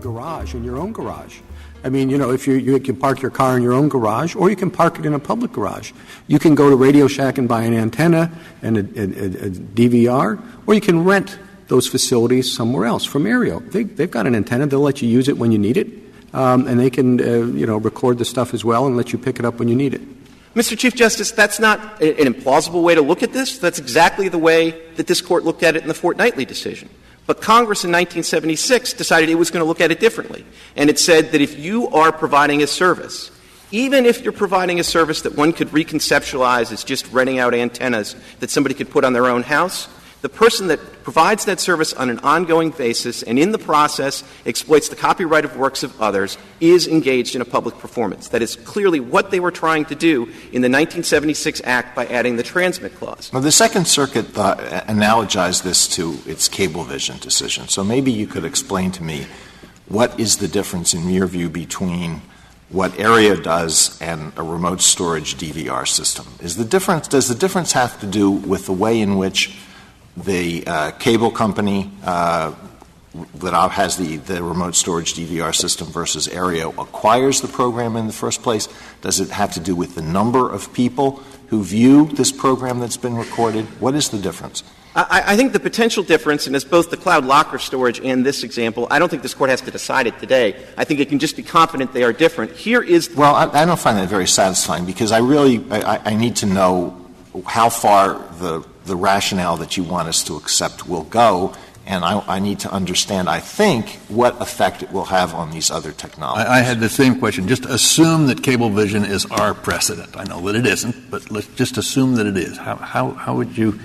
garage, in your own garage. I mean, if you can park your car in your own garage, or you can park it in a public garage. You can go to Radio Shack and buy an antenna and a DVR, or you can rent those facilities somewhere else from Aereo. They've got an antenna. They'll let you use it when you need it, and they can, record the stuff as well and let you pick it up when you need it. Mr. Chief Justice, that's not an implausible way to look at this. That's exactly the way that this Court looked at it in the Fortnightly decision. But Congress in 1976 decided it was going to look at it differently. And it said that if you are providing a service, even if you're providing a service that one could reconceptualize as just renting out antennas that somebody could put on their own house, the person that provides that service on an ongoing basis and in the process exploits the copyright of works of others is engaged in a public performance. That is clearly what they were trying to do in the 1976 Act by adding the transmit clause. Well, the Second Circuit analogized this to its Cablevision decision. So maybe you could explain to me what is the difference in your view between what Aereo does and a remote storage DVR system. Does the difference have to do with the way in which the cable company that has the remote storage DVR system versus Aereo acquires the program in the first place? Does it have to do with the number of people who view this program that's been recorded? What is the difference? I think the potential difference, and as both the cloud locker storage and this example, I don't think this Court has to decide it today. I think it can just be confident they are different. Here is — Well, I don't find that very satisfying, because I need to know how far the rationale that you want us to accept will go, and I need to understand, I think, what effect it will have on these other technologies. I had the same question. Just assume that Cablevision is our precedent. I know that it isn't, but let's just assume that it is. How would you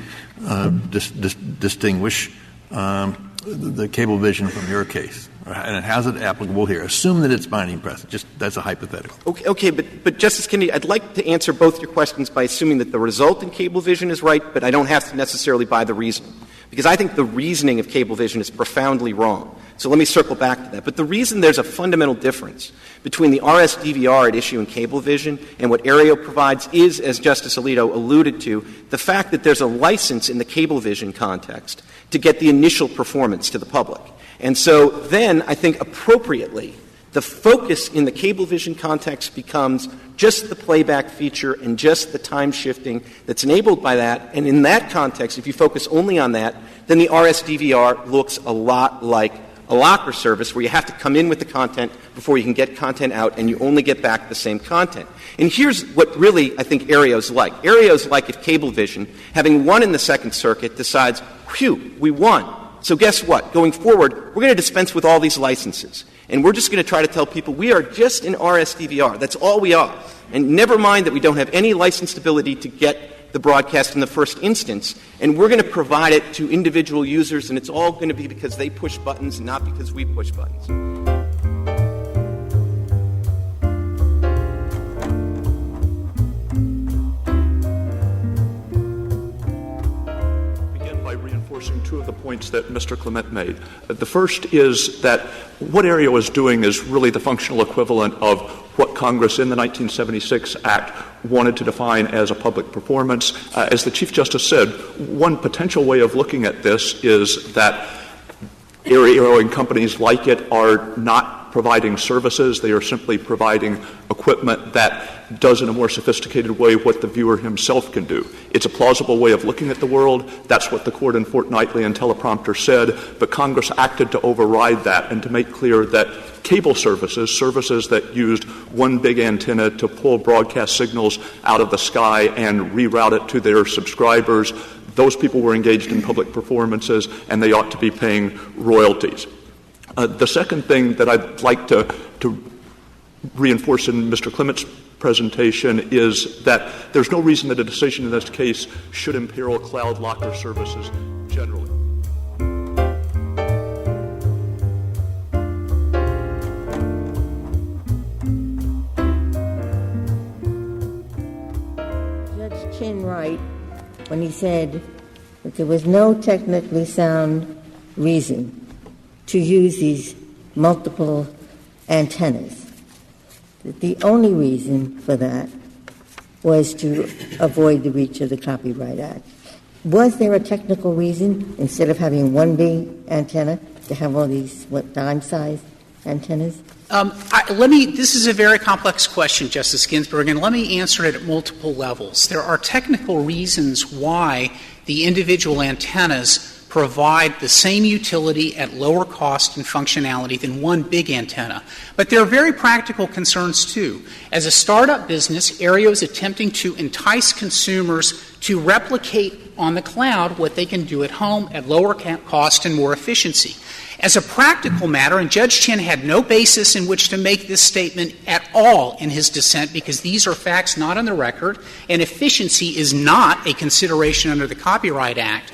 distinguish the Cablevision from your case? And how's it applicable here? Assume that it's binding precedent. Just that's a hypothetical. Okay, but Justice Kennedy, I'd like to answer both your questions by assuming that the result in Cablevision is right, but I don't have to necessarily buy the reasoning, because I think the reasoning of Cablevision is profoundly wrong. So let me circle back to that. But the reason there's a fundamental difference between the RS-DVR at issue in Cablevision and what Aereo provides is, as Justice Alito alluded to, the fact that there's a license in the Cablevision context to get the initial performance to the public. And so then I think appropriately the focus in the Cablevision context becomes just the playback feature and just the time shifting that's enabled by that. And in that context, if you focus only on that, then the RS-DVR looks a lot like a locker service where you have to come in with the content before you can get content out, and you only get back the same content. And here's what really I think Aereo's like. Aereo's like if Cablevision, having won in the Second Circuit, decides, whew, we won. So guess what? Going forward, we're going to dispense with all these licenses. And we're just going to try to tell people we are just an RS-DVR. That's all we are. And never mind that we don't have any licensed ability to get the broadcast in the first instance. And we're going to provide it to individual users, and it's all going to be because they push buttons and not because we push buttons. Two of the points that Mr. Clement made. The first is that what Aereo is doing is really the functional equivalent of what Congress in the 1976 Act wanted to define as a public performance. As the Chief Justice said, one potential way of looking at this is that Aereo and companies like it are not providing services. They are simply providing equipment that does in a more sophisticated way what the viewer himself can do. It's a plausible way of looking at the world. That's what the Court in Fortnightly and Teleprompter said, but Congress acted to override that and to make clear that cable services that used one big antenna to pull broadcast signals out of the sky and reroute it to their subscribers, those people were engaged in public performances, and they ought to be paying royalties. The second thing that I'd like to reinforce in Mr. Clement's presentation is that there's no reason that a decision in this case should imperil cloud locker services generally. Judge Chin right when he said that there was no technically sound reason to use these multiple antennas. The only reason for that was to avoid the reach of the Copyright Act. Was there a technical reason, instead of having one big antenna, to have all these, dime-sized antennas? This is a very complex question, Justice Ginsburg, and let me answer it at multiple levels. There are technical reasons why the individual antennas provide the same utility at lower cost and functionality than one big antenna. But there are very practical concerns, too. As a startup business, Aereo is attempting to entice consumers to replicate on the cloud what they can do at home at lower cost and more efficiency. As a practical matter, and Judge Chin had no basis in which to make this statement at all in his dissent because these are facts not on the record, and efficiency is not a consideration under the Copyright Act.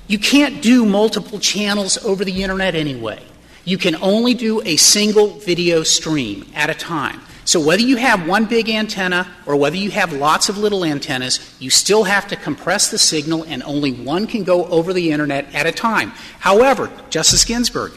You can't do multiple channels over the Internet anyway. You can only do a single video stream at a time. So whether you have one big antenna or whether you have lots of little antennas, you still have to compress the signal and only one can go over the Internet at a time. However, Justice Ginsburg,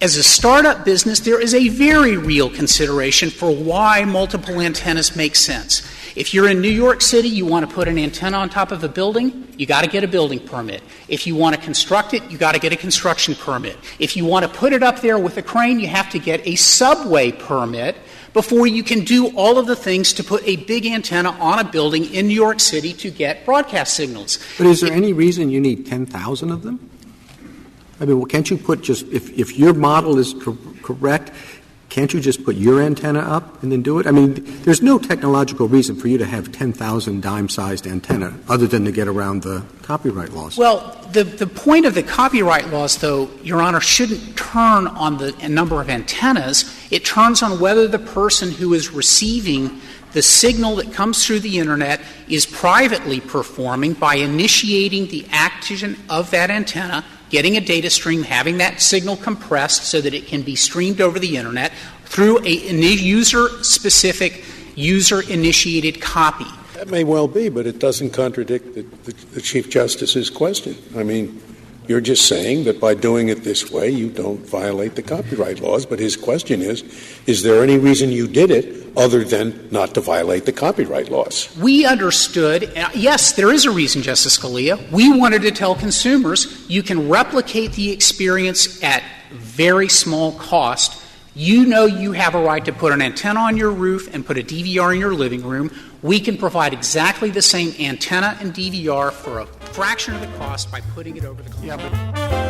as a startup business, there is a very real consideration for why multiple antennas make sense. If you're in New York City, you want to put an antenna on top of a building, you got to get a building permit. If you want to construct it, you got to get a construction permit. If you want to put it up there with a crane, you have to get a subway permit before you can do all of the things to put a big antenna on a building in New York City to get broadcast signals. But is there any reason you need 10,000 of them? I mean, well, can't you put just if your model is correct, can't you just put your antenna up and then do it? I mean, there's no technological reason for you to have 10,000 dime-sized antenna other than to get around the copyright laws. Well, the point of the copyright laws, though, Your Honor, shouldn't turn on the number of antennas. It turns on whether the person who is receiving the signal that comes through the Internet is privately performing by initiating the action of that antenna, getting a data stream, having that signal compressed so that it can be streamed over the Internet through a user-specific, user-initiated copy. That may well be, but it doesn't contradict the Chief Justice's question. I mean, you're just saying that by doing it this way, you don't violate the copyright laws, but his question is there any reason you did it other than not to violate the copyright laws? We understood, yes, there is a reason, Justice Scalia. We wanted to tell consumers you can replicate the experience at very small cost. You know you have a right to put an antenna on your roof and put a DVR in your living room. We can provide exactly the same antenna and DVR for a fraction of the cost by putting it over the cloud.